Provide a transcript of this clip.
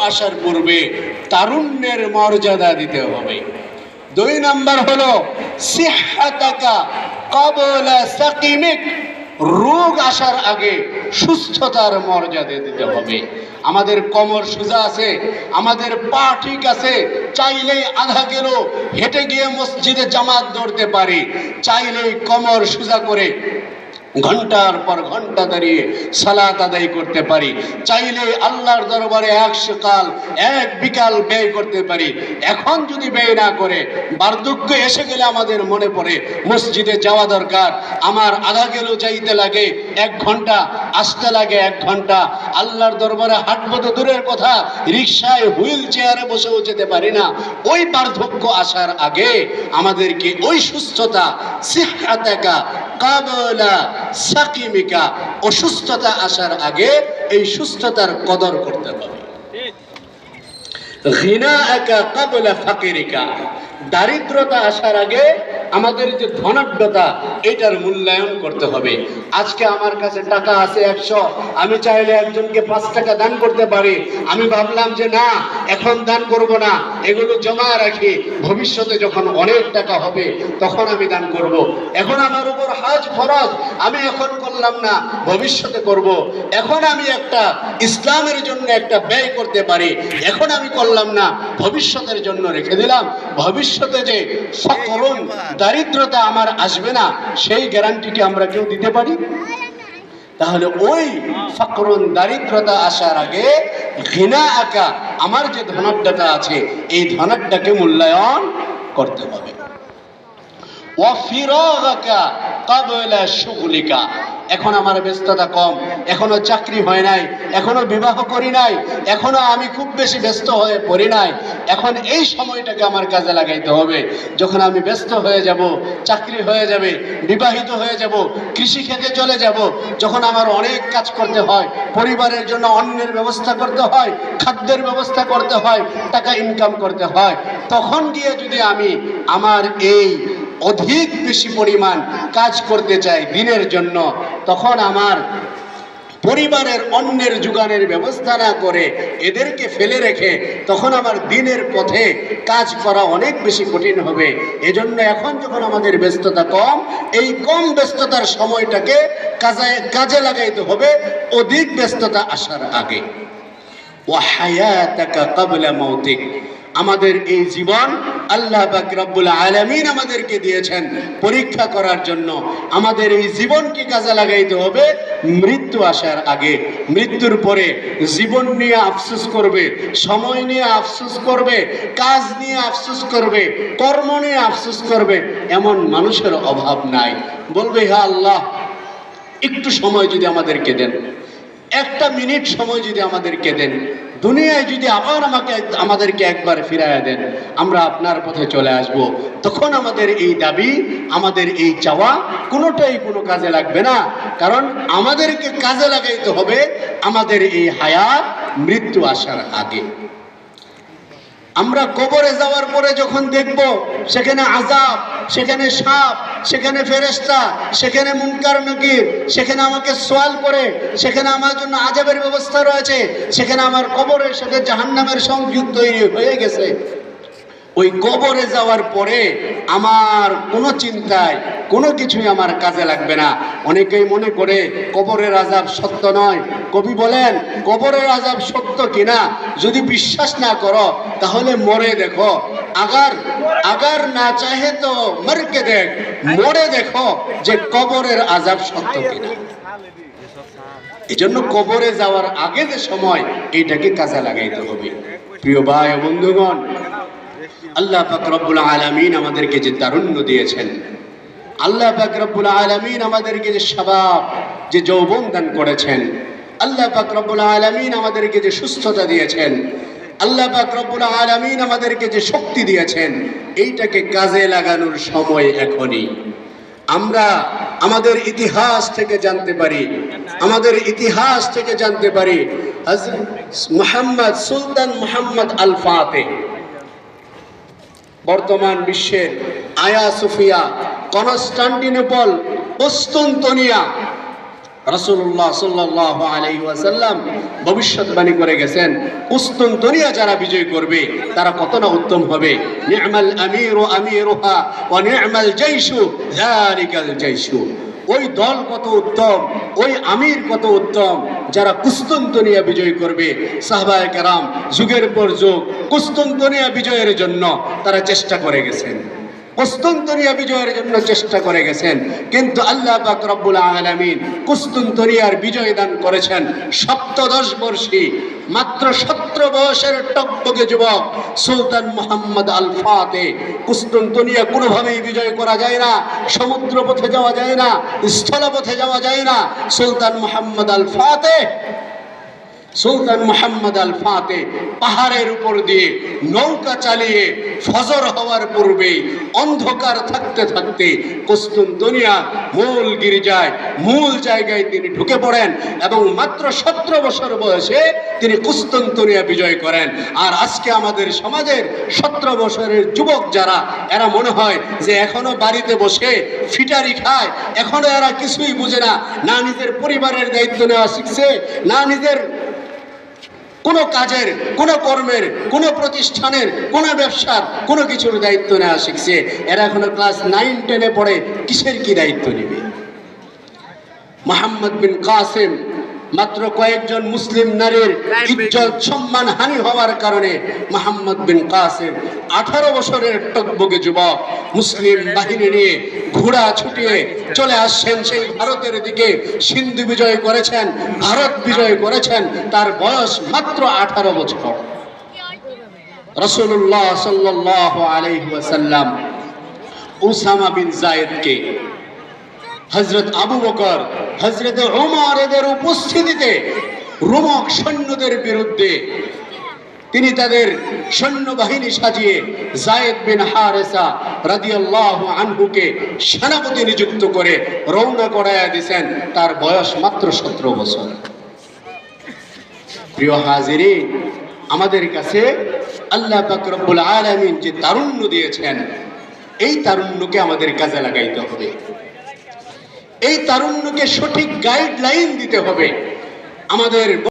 আসার পূর্বে তারুণ্যের মর্যাদা দিতে হবে। 2 নম্বর হলো সিহহাতাকা ক্বাবলা সাকিমিক, রোগ আসার আগে সুস্থতার মর্যাদা দিতে হবে। আমাদের কোমর সোজা আছে, আমাদের পা ঠিক আছে, চাইলেই আধা কিলো হেঁটে গিয়ে মসজিদে জামাত ধরতে পারি, চাইলেই কোমর সোজা করে ঘন্টার পর ঘন্টা দাঁড়িয়ে সালাত আদায় করতে পারি, চাইলে আল্লাহর দরবারে 100 কাল 1 বিকাল ব্যয় করতে পারি। এখন যদি ব্যয় না করে বার্ধক্য এসে গেলে আমাদের মনে পড়ে মসজিদে যাওয়া দরকার, আমার আধা কিলো যাইতে লাগে 1 ঘন্টা, আসতে লাগে 1 ঘন্টা, আল্লাহর দরবারে হাঁটবো তো দূরের কথা, রিক্সায় হুইল চেয়ারে বসেও যেতে পারি না। ওই বার্ধক্য আসার আগে আমাদেরকে ওই সুস্থতা, সিহহাতাকা ক্বাবলা সাকিমিকা, অসুস্থতা আসার আগে এই সুস্থতার কদর করতে হবে। গিনাআকা ক্বাবলা ফাকিরিকা, দারিদ্রতা আসার আগে আমাদের যে ধনাঢ্যতা এটার মূল্যায়ন করতে হবে। আজকে আমার কাছে টাকা আছে 100, আমি চাইলে একজনকে 5 টাকা দান করতে পারি, আমি ভাবলাম যে না এখন দান করব না, এগুলো জমা রাখি, ভবিষ্যতে যখন অনেক টাকা হবে তখন আমি দান করব। এখন আমার উপর হজ ফরজ, আমি এখন করলাম না, ভবিষ্যতে করব। এখন আমি একটা ইসলামের জন্য একটা ব্যয় করতে পারি, এখন আমি করলাম না, ভবিষ্যতের জন্য রেখে দিলাম। ভবিষ্যতে যে সকরুন দারিদ্রতা আমার আসবে না, সেই গ্যারান্টিটি আমরা কেউ দিতে পারি? তাহলে ওই ফকরুন দারিদ্রতা আসার আগে গিনাআকা, আমার যে ধনাঢ্যতা আছে এই ধনাঢ্যকে মূল্যায়ন করতে হবে। ওয়া ফিরাগাকা ক্বাবলা শুগলিকা, এখন আমার ব্যস্ততা কম, এখনো চাকরি হয় নাই, এখনো বিবাহ করি নাই, এখনো আমি খুব বেশি ব্যস্ত হয়ে পড়ি নাই, এখন এই সময়টাকে আমার কাজে লাগাইতে হবে। যখন আমি ব্যস্ত হয়ে যাব, চাকরি হয়ে যাবে, বিবাহিত হয়ে যাব, কৃষি ক্ষেত্রে চলে যাব, যখন আমার অনেক কাজ করতে হয়, পরিবারের জন্য অন্নের ব্যবস্থা করতে হয়, খাদ্যের ব্যবস্থা করতে হয়, টাকা ইনকাম করতে হয়, তখন গিয়ে যদি আমি আমার এই অধিক বেশি পরিমাণ কাজ করতে চাই দিনের জন্য, তখন আমার পরিবারের অন্যের যোগানের ব্যবস্থা না করে এদেরকে ফেলে রেখে তখন আমার দিনের পথে কাজ করা অনেক বেশি কঠিন হবে। এজন্য এখন যখন আমাদের ব্যস্ততা কম, এই কম ব্যস্ততার সময়টাকে কাজে লাগাইতে হবে অধিক ব্যস্ততা আসার আগে। ওয়া হায়াতাকা ক্বাবলা মাউতিক, আমাদের এই জীবন আল্লাহ পাক রব্বুল আলামিন আমাদেরকে দিয়েছেন পরীক্ষা করার জন্য। আমাদের এই জীবনকে কাজে লাগাইতে হবে মৃত্যু আসার আগে। মৃত্যুর পরে জীবন নিয়ে আফসোস করবে, সময় নিয়ে আফসোস করবে, কাজ নিয়ে আফসোস করবে, কর্ম নিয়ে আফসোস করবে, এমন মানুষের অভাব নাই। বলবে হে আল্লাহ একটু সময় যদি আমাদেরকে দেন, 1 মিনিট সময় যদি আমাদেরকে দেন, দুনিয়ায় যদি আবার আমাদেরকে একবার ফিরাইয়া দেন, আমরা আপনার পথে চলে আসব। তখন আমাদের এই দাবি, আমাদের এই চাওয়া কোনোটাই কোনো কাজে লাগবে না, কারণ আমাদেরকে কাজে লাগাইতে হবে আমাদের এই হায়াত মৃত্যু আসার আগে। আমরা কবরে যাওয়ার পরে যখন দেখব সেখানে আযাব, সেখানে সাপ, সেখানে ফেরেশতা, সেখানে মুনকার নাকির, সেখানে আমাকে সওয়াল করে, সেখানে আমার জন্য আযাবের ব্যবস্থা রয়েছে, সেখানে আমার কবরের সাথে জাহান্নামের সংযোগ তৈরি হয়ে গেছে, ওই কবরে যাওয়ার পরে আমার কোনো চিন্তায় কোনো কিছুই আমার কাজে লাগবে না। অনেকেই মনে করে কবরের আযাব সত্য নয়। কবি বলেন কবরের আযাব সত্য কিনা যদি বিশ্বাস না করো তাহলে মরে দেখো, আগার না চাহে তো মরকে দেখ, মরে দেখো যে কবরের আযাব সত্য কিনা। এজন্য কবরে যাওয়ার আগে যে সময় এইটাকে কাজে লাগাইতে হবে। প্রিয় ভাই ও বন্ধুগণ, আল্লাহ পাক রব্বুল আলামিন আমাদেরকে যে তারুণ্য দিয়েছেন, আল্লাহ পাক রব্বুল আলামিন আমাদেরকে যে শাবাব, যে যৌবন দান করেছেন, আল্লাহ পাক রব্বুল আলামিন আমাদেরকে যে সুস্থতা দিয়েছেন, আল্লাহ পাক রব্বুল আলামিন আমাদেরকে যে শক্তি দিয়েছেন, এইটাকে কাজে লাগানোর সময় এখনই। আমরা আমাদের ইতিহাস থেকে জানতে পারি, আমাদের ইতিহাস থেকে জানতে পারি হযরত মুহাম্মদ সুলতান মুহাম্মদ আল ফাতেহ বর্তমান বিশ্বের আয়া সোফিয়া, কনস্টান্টিনোপল, কস্তুনতনিয়া, রাসূলুল্লাহ সাল্লাল্লাহু আলাইহি ওয়াসাল্লাম ভবিষ্যৎবাণী করে গেছেন, কুস্তুনতুনিয়া যারা বিজয় করবে তারা কত না উত্তম হবে। নি'মাল আমিরু আমিরুহা ওয়া নি'মাল জাইশু যালিকাল জাইশু। ওই দল কত উত্তম, ওই আমির কত উত্তম যারা কুস্তুনতুনিয়া বিজয় করবে। সাহাবায়ে কেরাম যুগের পর যুগ কুস্তুনতুনিয়া বিজয়ের জন্য তারা চেষ্টা করে গেছেন, কুস্তুনতুনিয়া বিজয়ের জন্য চেষ্টা করে গেছেন, কিন্তু আল্লাহ পাক রব্বুল আলামিন কুস্তুনতুনিয়ার বিজয় দান করেছেন 17 বর্ষী, মাত্র 17 বয়সের টকটকে যুবক সুলতান মুহাম্মদ আল ফাতেহ। কুস্তুনতুনিয়া কোনোভাবেই বিজয় করা যায় না, সমুদ্র পথে যাওয়া যায় না, স্থলপথে যাওয়া যায় না। সুলতান মুহাম্মদ আল ফাতেহ পাহাড়ের উপর দিয়ে নৌকা চালিয়ে ফজর হওয়ার পূর্বে অন্ধকার থাকতে থাকতে কুস্তুনতুনিয়া মূল গির্জায়, মূল জায়গায় তিনি ঢুকে পড়েন এবং মাত্র 17 বছর বয়সে তিনি কুস্তুনতুনিয়া বিজয় করেন। আর আজকে আমাদের সমাজের 17 বছরের যুবক যারা, এরা মনে হয় যে এখনো বাড়িতে বসে ফিটারি খায়, এখনো এরা কিছুই বুঝে না, না নিজের পরিবারের দায়িত্ব নেওয়া শিখছে, না নিজের কোনো কাজের, কোনো কর্মের, কোনো প্রতিষ্ঠানের, কোনো ব্যবসার, কোনো কিছুর দায়িত্ব নেওয়া শিখছে। এরা এখনো ক্লাস 9-10-এ পড়ে, কিসের কি দায়িত্ব নেবে? মুহাম্মদ বিন কাসেম মাত্র কয়েকজন মুসলিম নারীর ইজ্জত সম্মান হানি হওয়ার কারণে মুহাম্মদ বিন কাসেম 18 বছরের টকবকে যুবক মুসলিম বাহিনী নিয়ে ঘোড়া ছুটিয়ে চলে আসছেন সেই ভারতের দিকে। সিন্ধু বিজয় করেছেন, ভারত বিজয় করেছেন, তার বয়স মাত্র 18 বছর। রাসূলুল্লাহ সাল্লাল্লাহু আলাইহি ওয়াসাল্লাম উসামা বিন যায়েদকে হযরত আবু বকর, হযরত ওমর এদের উপস্থিতিতে রোমক সৈন্যদের বিরুদ্ধে তিনি তাদের সৈন্যবাহিনী সাজিয়ে যায়েদ বিন হারেসা রাদিয়াল্লাহু আনহুকে সেনাপতি নিযুক্ত করে রওনা করায়া দিয়েছেন। তার বয়স মাত্র 17 বছর। প্রিয় হাজিরিন, আমাদের কাছে আল্লাহ পাক রব্বুল আলামিন যে তারুণ্য দিয়েছেন, এই তারুণ্যকে আমাদের কাজে লাগাইতে হবে, এই তারুণ্যকে সঠিক গাইডলাইন দিতে হবে। আমাদের